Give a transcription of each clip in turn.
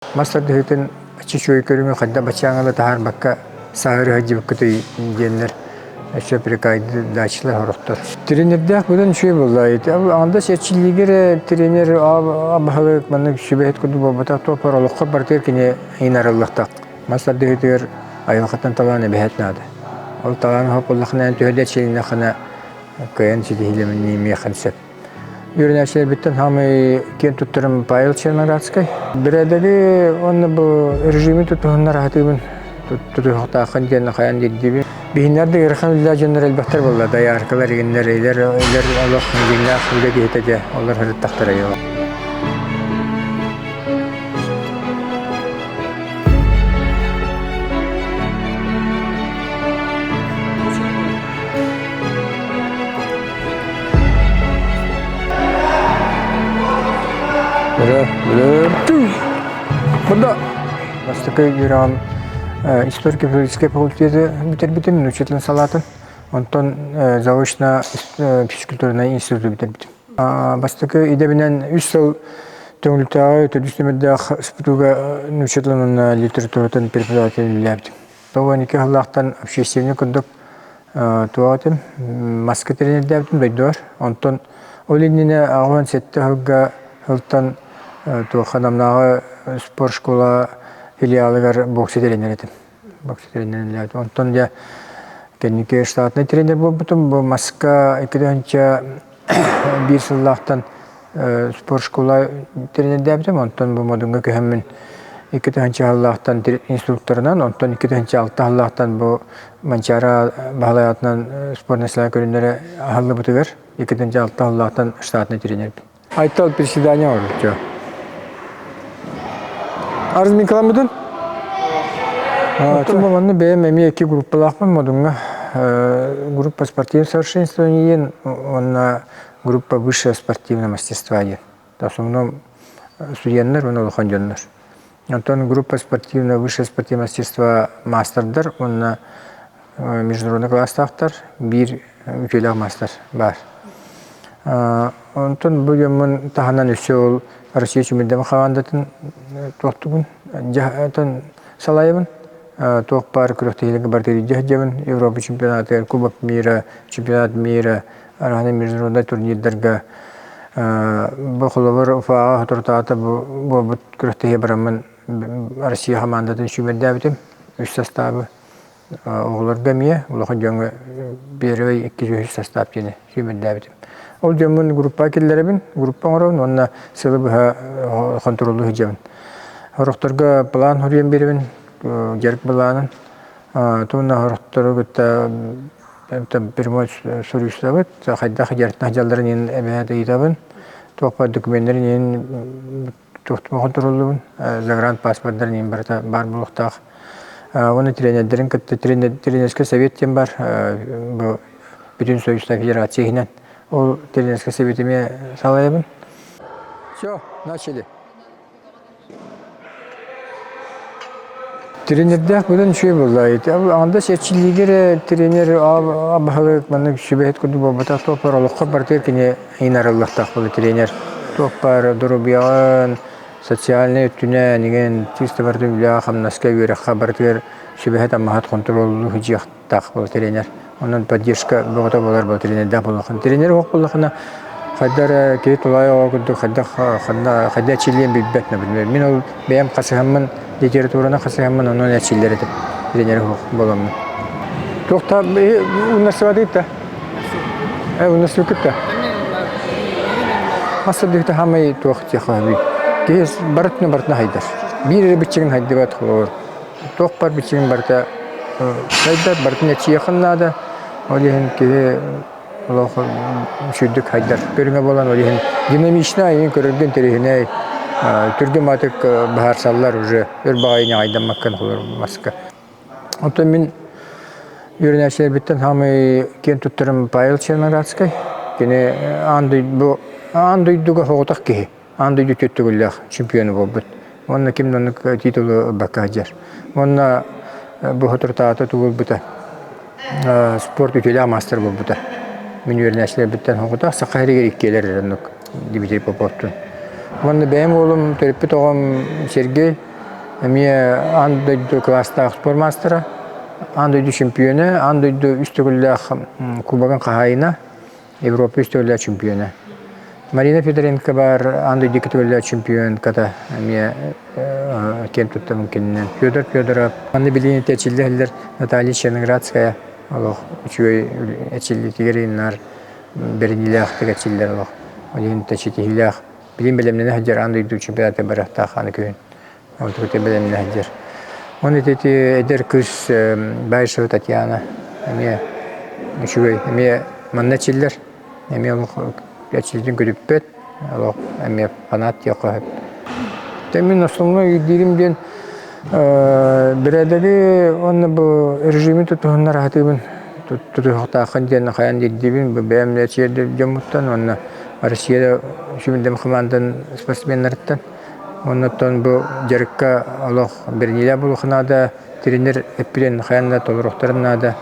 Мастер дехтен чичой көрүмө хадда бачаңалы тахар бакка сагыры хаҗып көтөй дендер. Шөпрекайды дачлар хорохтор. Тренердә бүген шуй булды. Анда сетчилигер тренер абахы менә шүбәт күрде бабата топар алыкка бартыр кине инарылыкта. Мастер дехтер аяктан таланы бәһәт нада. Ол таланы хакыллыкны төһәдә чилне хана каян сидилемен неме хансеп. Юрнәшер биттен хамы кен туттырым Павел Черноградский. Биредеги он бу режимы тутуннар хатыбын тутухта ханден хаян дидиби. Биннәрдә ирхамлы җенерал бахтар булды. Даяркалар игеннәр эйләр Аллаһ динә хәлгә китәдә. Алар хәзер тахтара юк. Бunda Востокой Иран историко-филологический факультеты битер-битем учителен салатын. Онтон заочно физкультурный институт битер-битем. Востокой идебинен 3 жыл төңлүтәгә төдүстемедә спитуга учителен литературадан преподаватель. Тоган ике халлактан общественный күндүк туатым. Москва тренердә битем дойдор. Онтон олинне аган сетте хылга хылтан туаханамнагы спорт школа филиалыгар бокс тренер. Бокс тренерлер. Онтон я кеннике штатный тренер булдым. Бу Москва экиденче бир жыллактан спорт школа тренердә битем. Онтон бу модунга көһәммен 2-нче халлактан инструкторынан, онтон 2-нче 6 халлактан бу Манчара балаятынан спорт нәрсәләр көрүннәре халлы бутыгар. 2-нче 6 халлактан штатный тренер. Айтал приседания olur. Arz Miklamıdın? Тем более, мы эки группалахпын модунга группа спортивного совершенствования, она группа высшее спортивное мастерство. В основном студенттер, он улханденнер. Антон группа спортивное высшее спортивное мастерство мастердер, он международный класстахтар, бир ülkeler мастер бар. Антон бugün tahanan üsül Россия чемпионы хавандатын тоқтугун, жаһатан салайбын. Тоқпар күрәктәлеге бар дәрәҗәдән Европа чемпионаты, Кубок мира, чемпионат мира, араны международный турнирларга бу хловар уфа туртата бу күрәктәге барамын Россия командатын чемпионда битем. Үч составы огларга мия, улахан жаңа берәй 200 состав тине чемпионда битем. Ол жамын группа келлеребин, группа орын, онна сылыбы контроллы хижабын. Хорохторга план хорьен беребин, жерк планын. Туна хорохторга пермоч сурюстабыт, хайдах жертна жалдарын эбәдә итабын. Топа документларын тохтма контроллыбын, загрант паспортларын бар булыктак. Оны тренерлерин кытты тренерский совет тем бар, бүтүн союзда федерациянан. Ол тренерский советиме салайбын. Все, начали. Тренердә бүген шуй булды. Анда сетчилигер тренер абахы менә шүбәт күрде бабата топар алыкка бартыр кине инарылыкта булды тренер. Топар дурубян социальный түнә дигән чисто барды бля хамнаска юрә хабартыр шүбәт амахат контроллы хиҗахта булды тренер. Onun поддержка богата болар бу тренердә булган. Тренер ок булган. Хәдәр кит улай огыды хәдә чилен битбәтне белмәм. Мин ул бәям касыгымын литератураны касыгымын аны нәчилләр итеп тренер булам. Тохта университетта. Университетта. Асылдыкта хамай тохти хаби. Кез бартны хайдар. Бир бичеген хайды бат хлор. Тох пар бичеген барта хайдар бартны чияхыннада. Олеген ки Аллах шүддік хайдар. Көріңе болан олеген динамична ең көрілген терехіне түрге матык бағарсалар уже өр бағайын айдан макқан қолыр маска. Онтан мен үйренәшілер біттен хамы кен тұттырым Павел Черноградский. Кені андойдуға хоғытақ кеге. Андойду төттігілләқ чемпионы бол бұд. Онна кемден титулы баққа жар. Онна бұл тұртааты туғыл бұта. Спорт үтелі мастер бол бұта. Мен үйренәшілер біттен хоғытақ сақайры керек келер Дмитрий Поповтun. Онна бәйім олым төріппі тоғым Сергей Эмие андойду класстагы спор мастера, андойду чемпионы, андойду үстөгүллэх кубагын кахайына, Европа үстөгүллэх чемпионы. Марина Федоренко бар, андойду китөгүллэх чемпион ката эмие кен тутта мүмкүннен. Федор Федоров, аны билин течилдерлер Наталья Черноградская, алох үчөй эчилди тигериннар беринилэх тегечилдер алох. Олин течитилэх билин белемнене хаджар андойду чемпионаты барахтах аны күйүн. Вот это белемне хаджар. Он эти эдер кыз Байшева Татьяна, эмие үчөй эмие манначиллер, эмие алох эчилдин көрүппөт, алох эмие фанат якы. Темин основной диримден биредери он бу режиме тутунар хатыбын тутухтахан ден хаян дибин бемне чеде жомуттан он Россияда шүмдем командан спортсменнерден оннан бу жарыкка алох берниле булхнада тренер эппилен хаянда толуруктарнада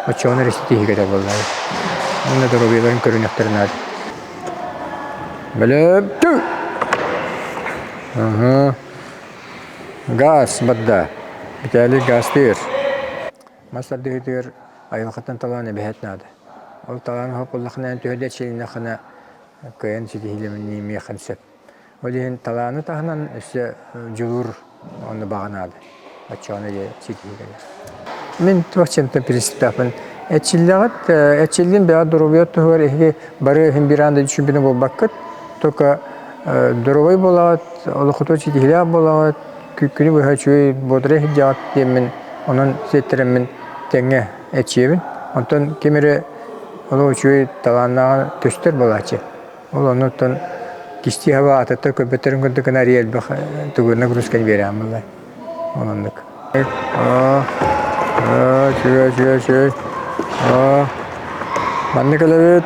очоны рестихиге да болду. Онда дөрөбелерин көрүнөктөрнада. Белеп ту. Ага. Газ бадда. Битали газ тер. Масар дегер айвахтан таланы бехет нада. Ол таланы хопуллахнан төһөдө челине хана кыян чидилемни механсеп. Олин таланы тахнан эсе жулур оны баганады. Ачаны де чидиле. Мен тваченте пристапын. Эчиллин баа дурубиот төгөр эге бары химбиранда düşünbini болбаккыт. Только дурубай болат, олохото чидиле болат. Күкүнү бөхөчүй бодре хижат демен онун сеттермен теңе эчебин. Онтон кемере олочүй таланна төстөр болачы. Ол онутон кисти хава атата көбөтөрүн көндө канариел бах тугуна грускан берем алла. Онондук. Чүй. Манникалабет.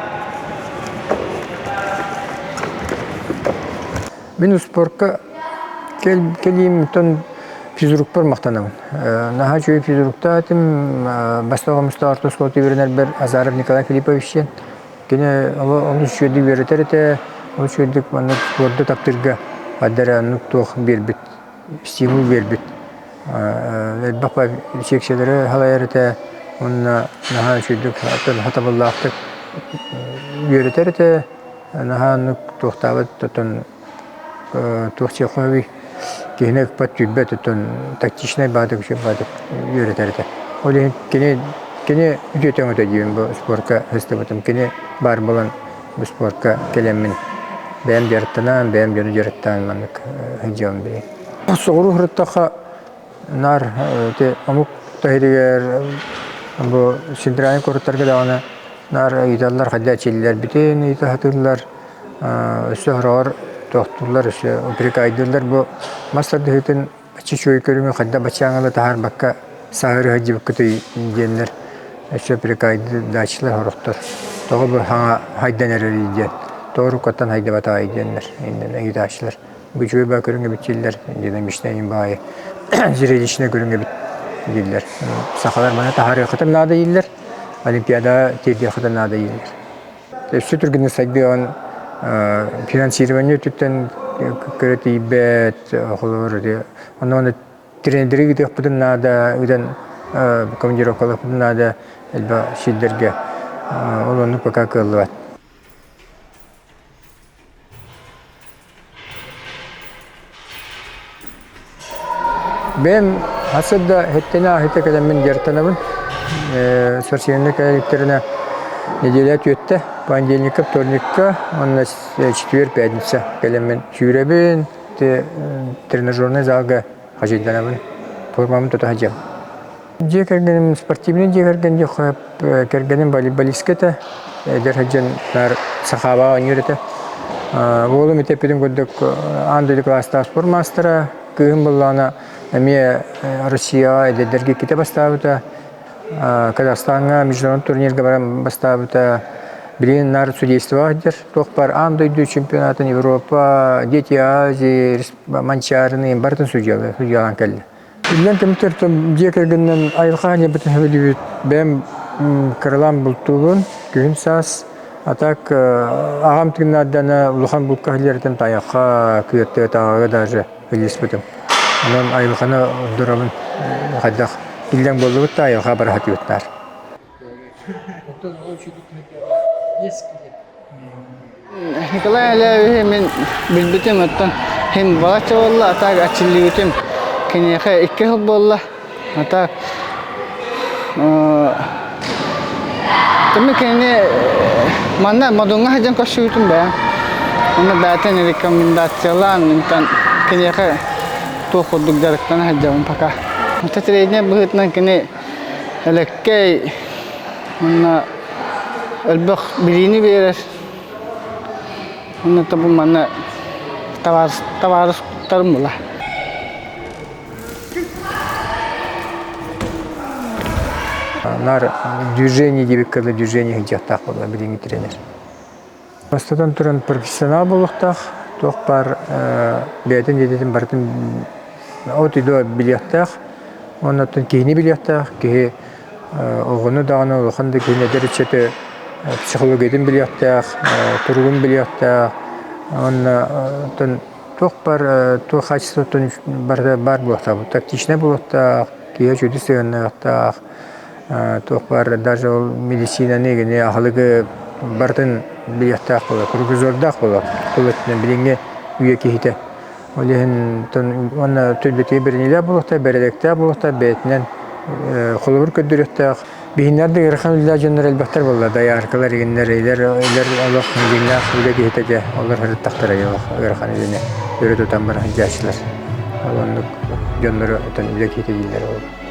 Мен спортка келим тон физрук бар мактанамын. Наха чүй физрукта атым бастагымызда ортоско тибернер бер Азаров Николай Филиппович. Кене onu şöyle bir terete, onu şöyle bana sporda taptırga, adara nuktuh bir bit, stimul bir bit. Bapa çekşelere halayarete, ona naha şöyle hatta vallahi bir terete, naha nuktuh tavat tutun tuhçekovi, kene patübet tutun taktiğine bağlı bir şey bağlı bir terete. Öyle kene ücretten ödeyeyim bu sporka hesabım kene бар болан bu sportка келемин. Бәм жарыттанан, бәм жөнү жарыттан маннык хыжам бе. Соғыру хырыттаха нар те амук тахиригер бу синдрайн корттарга дагана нар ыйдаллар хадда чиллер битен ыйта хатырлар өсө хорор токтурлар өсө оприкайдылар бу мастер дехтен ачы чөй көрүмө хадда бачаңалы тахар бакка сагыры хажы баккыты дендер өсө оприкайды дачлар хороктор. Тоғы бұл хайдан әрелейден, тоғыру көттен хайда бата айденлер, енден әйдашлар. Бүчөй ба көрінге біткелдер, енден міштайын бай, зирелішіне көрінге біткелдер. Сақалар бана тахары қытым нады елдер, олимпиада тердер қытым нады елдер. Өсі түргінің сайбиған финансирование түттен көріті ебет, қолуыр. Оны тренедері гідек бұдын нады, өден командировкалық бұдын нады, әлбі шеддерге. Onu пока кыллыбат. Ben aslında hette min jartanabın. Спортивный коллекторына неделя өтті. Понедельник, вторник, он четверг, пятница. Келемен жүребен, тренажерный залга хажиданабын. Формамын тота хажам. Жекергенім спортивный жекерген жоқ, кергенім волейболисткета, дәрхаджан нар сахаба өнерді. Олым етеппеден көдік андойды класста спорт мастера, күйім болғана әме Россия әдедерге кете бастабыта, Казахстанға международный турнирге барам бастабыта, білен нар судейство әдер, тоқпар андойды чемпионатын Европа, Дети Азии, Манчарыны, бартын судьялан кәлі. Илен комитетом жекергеннен айылхане бітін хөбелебет бәм кырылан бұлттуғын, күйін сас, атак ағам тігін аддана ұлыхан бұлтқа хілерден таяққа күйетті тағаға даже хілес бітім. Onun aylıqını duralım. Haddaq bilden bolluğu da aylıqa barahat yutlar. Nikolay Alev'i men bilbitim ottan hem balaça bolla ata açılıyutum. Keneye 2 yıl bolla ata tabii kene mana madunga hajan koşuyutum ben. Ona baten rekomendasyalan mintan keneye tuh daraktan hajan paka. Ata terenya buhutnan kene elekkey ona elbaq bilini verir. Onu tabi mana tavarız tarım lah. Nar движение gibi kılı движение hicattak bolla birinci trener. Bastadan turan profesyonel boluqtaq, toqpar beyden dedetin barıtın otido biliyattaq, ondan kihini biliyattaq, kihi oğunu dağına oğunda kihine derecete psikologiyadın biliyattaq, turgun biliyattaq, ondan toqpar toq açısı bar boluqtaq, taktişne boluqtaq, kihi çödü sığınaqtaq, toqpar даже ол медицина негене ахылыгы бартын билеттак болот, кругозордак болот. Болотна билинге үйе кихите. Олен онна төлбөтө бернеле болот, бередекте болот, бетинен холбур көдүрөттак. Бихиннерде гырхан жоннор элбактар болду. Даяркалар игеннер, элер Аллах динна үйе кихите, олар хырттактар yok гырхан үйне. Өрөтө тамбар жашлар. Олондук жоннор өтөн үйе кихите дилер.